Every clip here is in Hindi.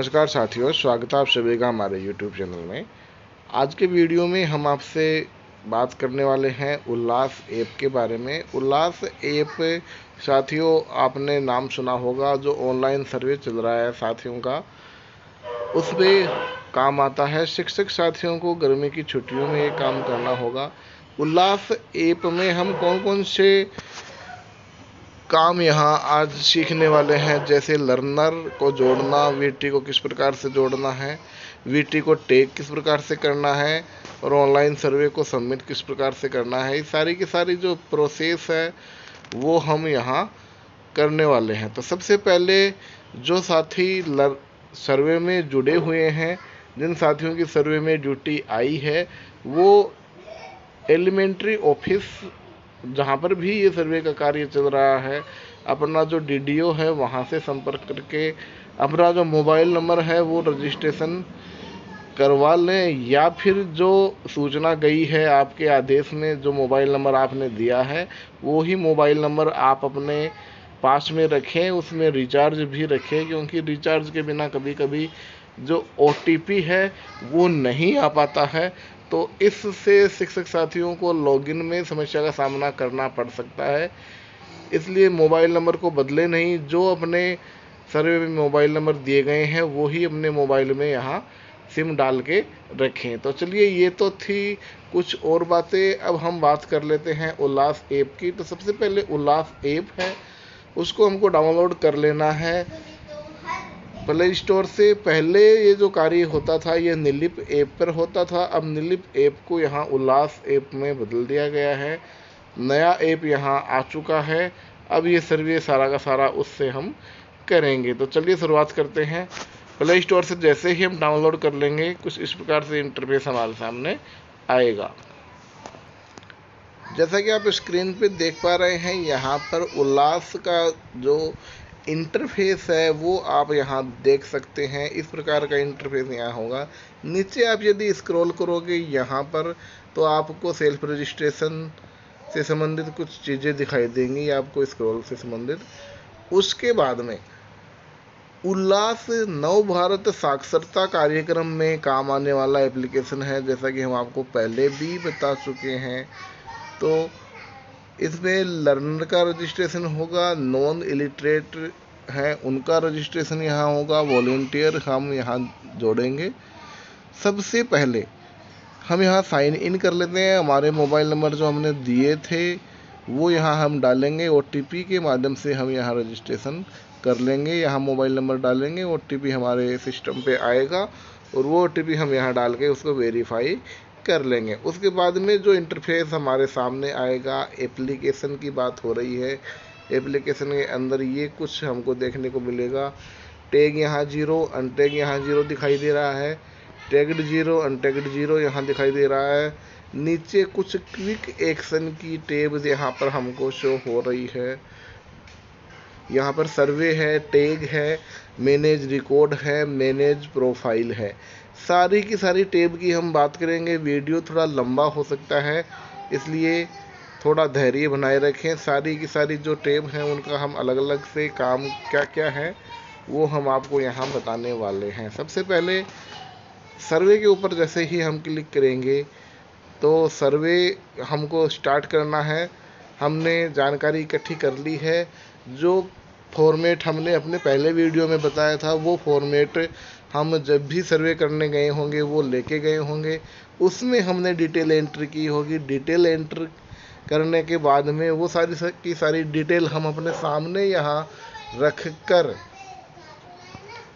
नमस्कार साथियों, स्वागत है आप सभी का हमारे YouTube चैनल में। आज के वीडियो में हम आपसे बात करने वाले हैं उल्लास ऐप के बारे में। उल्लास ऐप साथियों, आपने नाम सुना होगा, जो ऑनलाइन सर्वे चल रहा है साथियों का, उस पे काम आता है। शिक्षक साथियों को गर्मी की छुट्टियों में ये काम करना होगा। उल्लास ऐप में हम कौन कौन से काम यहाँ आज सीखने वाले हैं, जैसे लर्नर को जोड़ना, वीटी को किस प्रकार से जोड़ना है, वीटी को टैग किस प्रकार से करना है, और ऑनलाइन सर्वे को सबमिट किस प्रकार से करना है। ये सारी की सारी जो प्रोसेस है वो हम यहाँ करने वाले हैं। तो सबसे पहले जो साथी सर्वे में जुड़े हुए हैं, जिन साथियों की सर्वे में ड्यूटी आई है, वो एलिमेंट्री ऑफिस जहाँ पर भी ये सर्वे का कार्य चल रहा है, अपना जो डीडीओ है वहाँ से संपर्क करके अपना जो मोबाइल नंबर है वो रजिस्ट्रेशन करवा लें, या फिर जो सूचना गई है आपके आदेश में, जो मोबाइल नंबर आपने दिया है वो ही मोबाइल नंबर आप अपने पास में रखें, उसमें रिचार्ज भी रखें, क्योंकि रिचार्ज के बिना कभी कभी जो ओटीपी है वो नहीं आ पाता है। तो इससे शिक्षक साथियों को लॉगिन में समस्या का सामना करना पड़ सकता है। इसलिए मोबाइल नंबर को बदले नहीं, जो अपने सर्वे में मोबाइल नंबर दिए गए हैं वो ही अपने मोबाइल में यहाँ सिम डाल के रखें। तो चलिए, ये तो थी कुछ और बातें। अब हम बात कर लेते हैं उल्लास ऐप की। तो सबसे पहले उल्लास ऐप है, उसको हमको डाउनलोड कर लेना है प्ले स्टोर से। पहले ये जो कार्य होता था ये नीलिप ऐप पर होता था, अब नीलिप ऐप को यहाँ उल्लास ऐप में बदल दिया गया है। नया ऐप यहाँ आ चुका है। अब ये सर्वे सारा का सारा उससे हम करेंगे। तो चलिए शुरुआत करते हैं। प्ले स्टोर से जैसे ही हम डाउनलोड कर लेंगे, कुछ इस प्रकार से इंटरफेस हमारे सामने आएगा। जैसा कि आप स्क्रीन पे देख पा रहे हैं, यहाँ पर उल्लास का जो इंटरफेस है वो आप यहाँ देख सकते हैं। इस प्रकार का इंटरफेस यहाँ होगा। नीचे आप यदि स्क्रॉल करोगे यहाँ पर, तो आपको सेल्फ रजिस्ट्रेशन से संबंधित कुछ चीज़ें दिखाई देंगी, आपको स्क्रॉल से संबंधित। उसके बाद में उल्लास नव भारत साक्षरता कार्यक्रम में काम आने वाला एप्लीकेशन है, जैसा कि हम आपको पहले भी बता चुके हैं। तो इसमें लर्नर का रजिस्ट्रेशन होगा, नॉन इलिटरेट हैं उनका रजिस्ट्रेशन यहाँ होगा, वॉलेंटियर हम यहाँ जोड़ेंगे। सबसे पहले हम यहाँ साइन इन कर लेते हैं। हमारे मोबाइल नंबर जो हमने दिए थे वो यहाँ हम डालेंगे, ओटीपी के माध्यम से हम यहाँ रजिस्ट्रेशन कर लेंगे। यहाँ मोबाइल नंबर डालेंगे, ओटीपी हमारे सिस्टम पे आएगा और वो ओटीपी हम यहाँ डाल के उसको वेरीफाई कर लेंगे। उसके बाद में जो इंटरफेस हमारे सामने आएगा, एप्लीकेशन की बात हो रही है। एप्लीकेशन के अंदर ये कुछ हमको देखने को मिलेगा। टैग यहाँ 0, अनटैग यहाँ 0 दिखाई दे रहा है, टैग्ड 0, अनटैग्ड 0 यहाँ दिखाई दे रहा है। नीचे कुछ क्विक एक्शन की टैब्स यहाँ पर हमको शो हो रही है। यहाँ पर सर्वे है, टैग है, मैनेज रिकॉर्ड है, मैनेज प्रोफाइल है। सारी की सारी टैब की हम बात करेंगे। वीडियो थोड़ा लंबा हो सकता है, इसलिए थोड़ा धैर्य बनाए रखें। सारी की सारी जो टैब हैं उनका हम अलग अलग से काम क्या क्या है वो हम आपको यहाँ बताने वाले हैं। सबसे पहले सर्वे के ऊपर जैसे ही हम क्लिक करेंगे तो सर्वे हमको स्टार्ट करना है। हमने जानकारी इकट्ठी कर ली है। जो फॉर्मेट हमने अपने पहले वीडियो में बताया था वो फॉर्मेट हम जब भी सर्वे करने गए होंगे वो लेके गए होंगे। उसमें हमने डिटेल एंट्री की होगी। डिटेल एंट्री करने के बाद में वो सारी की सारी डिटेल हम अपने सामने यहाँ रख कर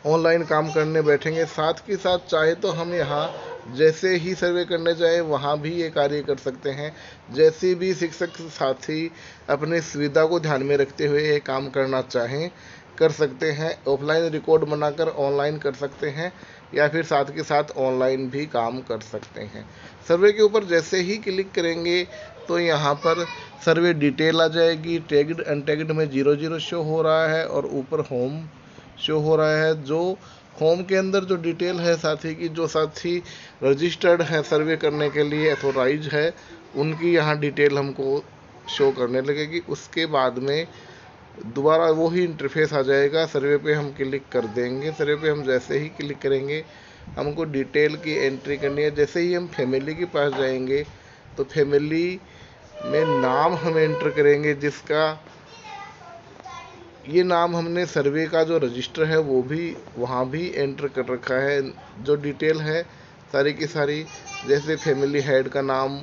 ऑनलाइन काम करने बैठेंगे। साथ के साथ चाहे तो हम यहाँ जैसे ही सर्वे करने जाए वहाँ भी ये कार्य कर सकते हैं। जैसे भी शिक्षक साथी अपने सुविधा को ध्यान में रखते हुए ये काम करना चाहें कर सकते हैं। ऑफलाइन रिकॉर्ड बनाकर ऑनलाइन कर सकते हैं, या फिर साथ के साथ ऑनलाइन भी काम कर सकते हैं। सर्वे के ऊपर जैसे ही क्लिक करेंगे तो यहाँ पर सर्वे डिटेल आ जाएगी। टैग्ड अनटैग्ड में 00 शो हो रहा है और ऊपर होम शो हो रहा है। जो होम के अंदर जो डिटेल है साथी की, जो साथी रजिस्टर्ड है सर्वे करने के लिए, अथोराइज है, उनकी यहाँ डिटेल हमको शो करने लगेगी। उसके बाद में दोबारा वही इंटरफेस आ जाएगा। सर्वे पे हम क्लिक कर देंगे। सर्वे पे हम जैसे ही क्लिक करेंगे हमको डिटेल की एंट्री करनी है। जैसे ही हम फैमिली के पास जाएंगे तो फैमिली में नाम हम एंटर करेंगे, जिसका ये नाम हमने सर्वे का जो रजिस्टर है वो भी वहाँ भी एंटर कर रखा है। जो डिटेल है सारी की सारी, जैसे फैमिली हेड का नाम,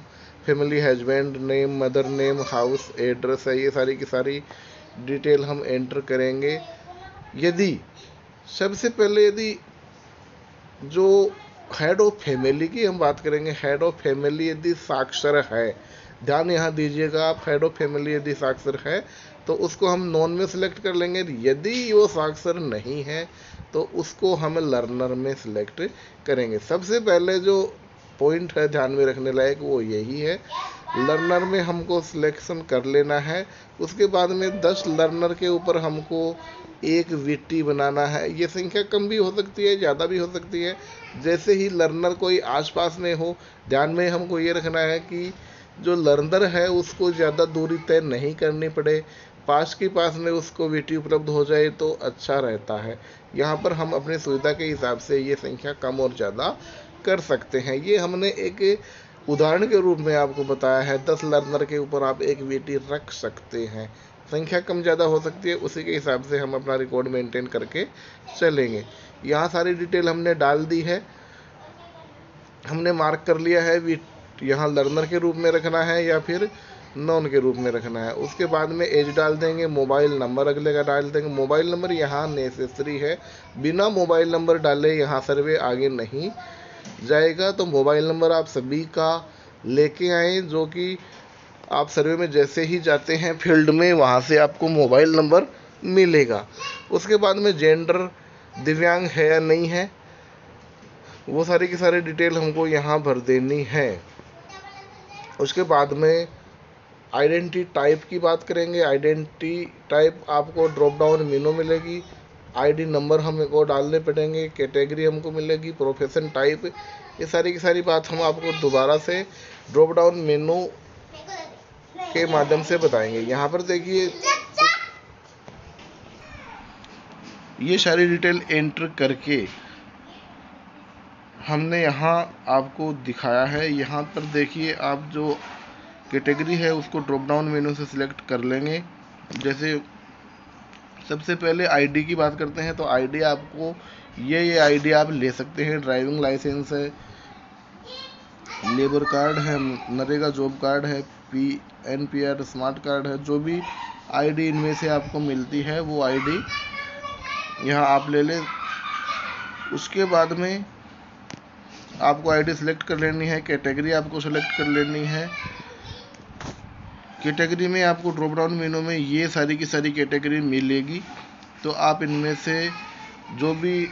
family husband name, mother name, house address है, ये सारी की सारी डिटेल हम एंटर करेंगे। यदि सबसे पहले यदि जो हेड ऑफ फैमिली की हम बात करेंगे, हेड ऑफ फैमिली यदि साक्षर है, ध्यान यहाँ दीजिएगा आप, हेड ऑफ फैमिली यदि साक्षर है तो उसको हम नॉन में सिलेक्ट कर लेंगे। यदि वो साक्षर नहीं है तो उसको हम लर्नर में सिलेक्ट करेंगे। सबसे पहले जो पॉइंट है ध्यान में रखने लायक वो यही है, लर्नर में हमको सिलेक्शन कर लेना है। उसके बाद में 10 लर्नर के ऊपर हमको एक वीटी बनाना है। ये संख्या कम भी हो सकती है, ज़्यादा भी हो सकती है, जैसे ही लर्नर कोई आसपास में हो। ध्यान में हमको ये रखना है कि जो लर्नर है उसको ज़्यादा दूरी तय नहीं करनी पड़े, पास के पास में उसको वीटी उपलब्ध हो जाए तो अच्छा रहता है। यहाँ पर हम अपनी सुविधा के हिसाब से ये संख्या कम और ज़्यादा कर सकते हैं। ये हमने एक उदाहरण के रूप में आपको बताया है। 10 लर्नर के ऊपर आप एक वीटी रख सकते हैं। संख्या कम ज़्यादा हो सकती है, उसी के हिसाब से हम अपना रिकॉर्ड मेंटेन करके चलेंगे। यहाँ सारी डिटेल हमने डाल दी है, हमने मार्क कर लिया है यहाँ लर्नर के रूप में रखना है या फिर नॉन के रूप में रखना है। उसके बाद में एज डाल देंगे, मोबाइल नंबर अगले का डाल देंगे। मोबाइल नंबर यहाँ नेसेसरी है, बिना मोबाइल नंबर डाले यहाँ सर्वे आगे नहीं जाएगा। तो मोबाइल नंबर आप सभी का लेके आए, जो कि आप सर्वे में जैसे ही जाते हैं फील्ड में वहाँ से आपको मोबाइल नंबर मिलेगा। उसके बाद में जेंडर, दिव्यांग है या नहीं है, वो सारी की सारी डिटेल हमको यहाँ भर देनी है। उसके बाद में आइडेंटिटी टाइप की बात करेंगे। आइडेंटिटी टाइप आपको ड्रॉप डाउन मेनू मिलेगी, आईडी नंबर हमको डालने पड़ेंगे, कैटेगरी हमको मिलेगी, प्रोफेशन टाइप, ये सारी की सारी बात हम आपको दोबारा से ड्रॉप डाउन मेनू के माध्यम से बताएंगे। यहाँ पर देखिए ये सारी डिटेल एंटर करके हमने यहाँ आपको दिखाया है। यहाँ पर देखिए आप जो कैटेगरी है उसको ड्रॉप डाउन मेनू से सिलेक्ट कर लेंगे। जैसे सबसे पहले आईडी की बात करते हैं तो आईडी आपको ये आईडी आप ले सकते हैं। ड्राइविंग लाइसेंस है, लेबर कार्ड है, नरेगा जॉब कार्ड है, एनपीआर स्मार्ट कार्ड है, जो भी आईडी इनमें से आपको मिलती है वो आईडी यहाँ आप ले लें। उसके बाद में आपको आईडी सिलेक्ट कर लेनी है, कैटेगरी आपको सिलेक्ट कर लेनी है। कैटेगरी में आपको ड्रॉप डाउन मेनू में ये सारी की सारी कैटेगरी मिलेगी, तो आप इनमें से जो भी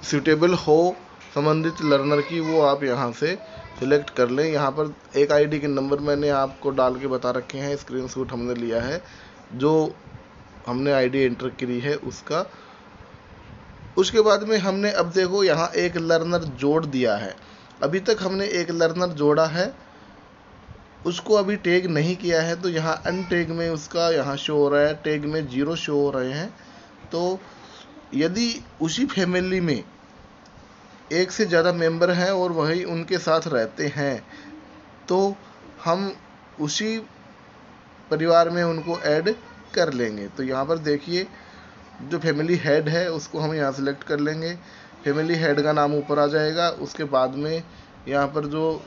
सूटेबल हो संबंधित लर्नर की वो आप यहाँ से सिलेक्ट कर लें। यहाँ पर एक आईडी के नंबर मैंने आपको डाल के बता रखे हैं, स्क्रीनशॉट हमने लिया है जो हमने आईडी एंटर करी है उसका। उसके बाद में हमने अब देखो यहाँ एक लर्नर जोड़ दिया है। अभी तक हमने एक लर्नर जोड़ा है, उसको अभी टैग नहीं किया है, तो यहाँ अनटैग में उसका यहाँ शो हो रहा है, टैग में 0 शो हो रहे हैं। तो यदि उसी फैमिली में एक से ज़्यादा मेंबर हैं और वही उनके साथ रहते हैं तो हम उसी परिवार में उनको ऐड कर लेंगे। तो यहाँ पर देखिए जो फैमिली हेड है उसको हम यहाँ सेलेक्ट कर लेंगे। फैमिली हेड का नाम ऊपर आ जाएगा। उसके बाद में यहाँ पर जो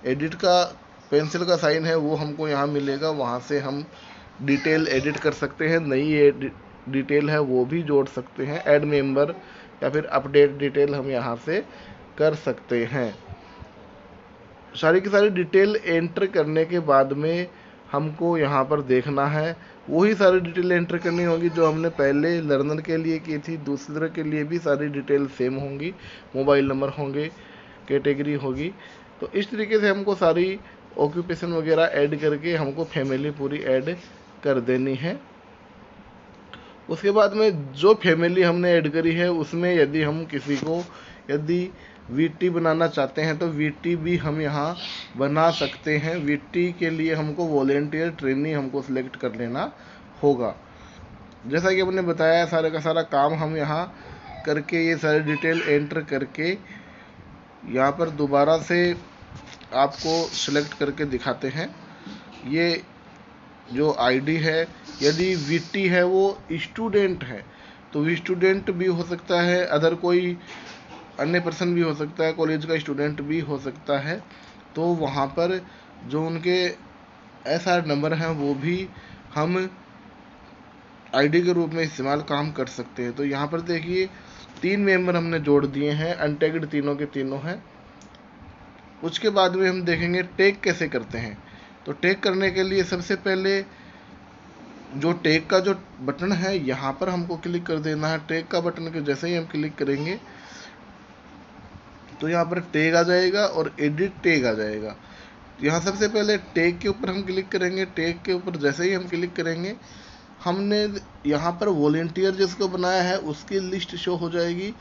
एडिट का पेंसिल का साइन है वो हमको यहाँ मिलेगा, वहाँ से हम डिटेल एडिट कर सकते हैं। नई डिटेल है वो भी जोड़ सकते हैं, ऐड मेंबर या फिर अपडेट डिटेल हम यहाँ से कर सकते हैं। सारी की सारी डिटेल एंटर करने के बाद में हमको यहाँ पर देखना है, वही सारी डिटेल एंटर करनी होगी जो हमने पहले लर्नर के लिए की थी। दूसरे के लिए भी सारी डिटेल सेम होंगी, मोबाइल नंबर होंगे, कैटेगरी होगी। तो इस तरीके से हमको सारी ऑक्यूपेशन वगैरह ऐड करके हमको फैमिली पूरी ऐड कर देनी है। उसके बाद में जो फैमिली हमने ऐड करी है उसमें यदि हम किसी को यदि वीटी बनाना चाहते हैं तो वीटी भी हम यहाँ बना सकते हैं। वीटी के लिए हमको वॉलेंटियर ट्रेनी हमको सिलेक्ट कर लेना होगा। जैसा कि हमने बताया सारे का सारा काम हम यहाँ करके ये सारी डिटेल एंटर करके यहाँ पर दोबारा से आपको सिलेक्ट करके दिखाते हैं। ये जो आईडी है, यदि वीटी है वो स्टूडेंट है तो वी स्टूडेंट भी हो सकता है, अदर कोई अन्य पर्सन भी हो सकता है, कॉलेज का स्टूडेंट भी हो सकता है। तो वहाँ पर जो उनके एसआर नंबर हैं वो भी हम आईडी के रूप में इस्तेमाल काम कर सकते हैं। तो यहाँ पर देखिए 3 मेंबर हमने जोड़ दिए हैं, अनटैग्ड तीनों के तीनों हैं। उसके बाद में हम देखेंगे टैग कैसे करते हैं। तो टैग करने के लिए सबसे पहले जो टैग का जो बटन है यहाँ पर हमको क्लिक कर देना है। टैग का बटन के जैसे ही हम क्लिक करेंगे तो यहाँ पर टैग आ जाएगा और एडिट टैग आ जाएगा। यहाँ सबसे पहले टैग के ऊपर हम क्लिक करेंगे। टैग के ऊपर जैसे ही हम क्लिक करेंगे हमने यहाँ पर वॉलेंटियर जिसको बनाया है उसकी लिस्ट शो हो जाएगी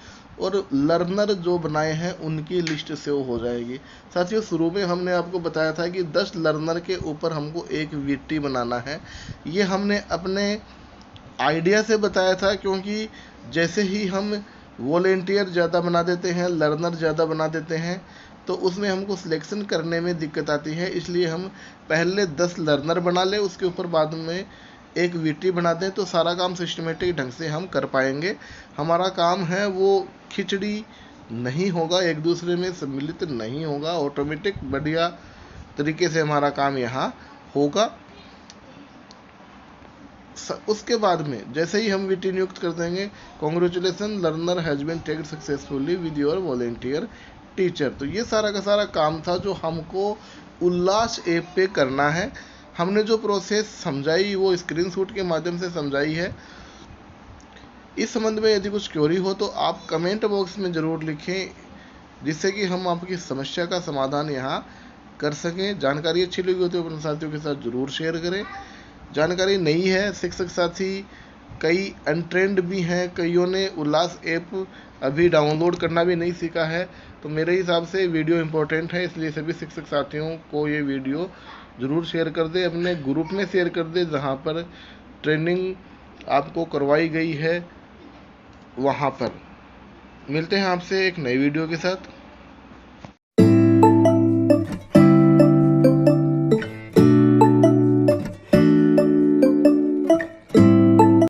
और लर्नर जो बनाए हैं उनकी लिस्ट शो हो जाएगी। साथियों, शुरू में हमने आपको बताया था कि 10 लर्नर के ऊपर हमको एक वीटी बनाना है। ये हमने अपने आइडिया से बताया था, क्योंकि जैसे ही हम वॉलेंटियर ज़्यादा बना देते हैं, लर्नर ज़्यादा बना देते हैं, तो उसमें हमको सिलेक्शन करने में दिक्कत आती है। इसलिए हम पहले 10 लर्नर बना लें, उसके ऊपर बाद में एक वीटी बना दें, तो सारा काम सिस्टमेटिक ढंग से हम कर पाएंगे। हमारा काम है वो खिचड़ी नहीं होगा, एक दूसरे में सम्मिलित नहीं होगा, ऑटोमेटिक बढ़िया तरीके से हमारा काम यहाँ होगा। उसके बाद में जैसे ही हम वीटी नियुक्त कर देंगे, congratulation learner has been tagged successfully with your volunteer teacher. तो ये सारा का सारा काम था जो हमको उल्लास ऐप पे करना है। हमने जो प्रोसेस समझाई वो स्क्रीनशॉट के माध्यम से समझाई है। इस संबंध में यदि कुछ क्वेरी हो तो आप कमेंट बॉक्स में ज़रूर लिखें, जिससे कि हम आपकी समस्या का समाधान यहाँ कर सकें। जानकारी अच्छी लगी हो तो अपने साथियों के साथ ज़रूर शेयर करें। जानकारी नहीं है, शिक्षक साथी कई अनट्रेंड भी हैं, कईयों ने उल्लास ऐप अभी डाउनलोड करना भी नहीं सीखा है। तो मेरे हिसाब से वीडियो इम्पोर्टेंट है, इसलिए सभी शिक्षक साथियों को ये वीडियो ज़रूर शेयर कर दे, अपने ग्रुप में शेयर कर दे जहाँ पर ट्रेनिंग आपको करवाई गई है। वहाँ पर मिलते हैं आपसे एक नई वीडियो के साथ।